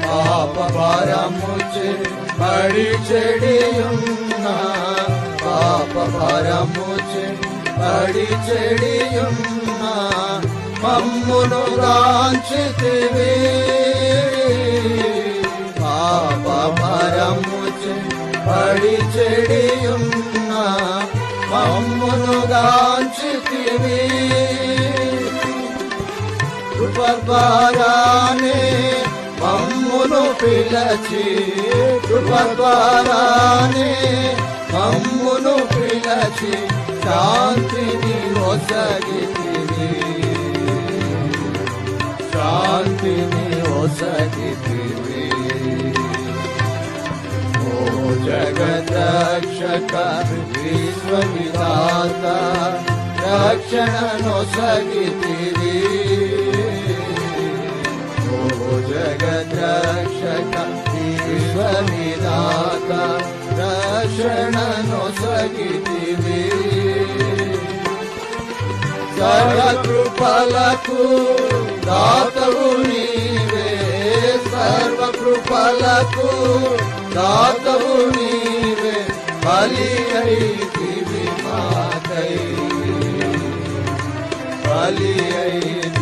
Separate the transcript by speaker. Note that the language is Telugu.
Speaker 1: పాప భారముచే పడి చెడియున్న పాప భారముచే పడి చెడియున్న మమ్మును గాంచితివి పాప భారముచే పడి చెడియున్న మమ్మును గాంచితివి కృప ద్వారానే మమ్మును పిలచి కృప ద్వారానే మమ్మును పిలచి శాంతిని ఒసగితివి శాంతిని ఒసగితివి ఓ జగద్రక్షక విశ్వవిధాత రక్షణనొసగితివి ఓ జగద్రక్షక విశ్వవిధాత రక్షణనొసగితివి సర్వకృపలకు దాతవు నీవే సర్వకృపలకు దాతవు నీవే బలి అయితివి మాకై బలి అయితివి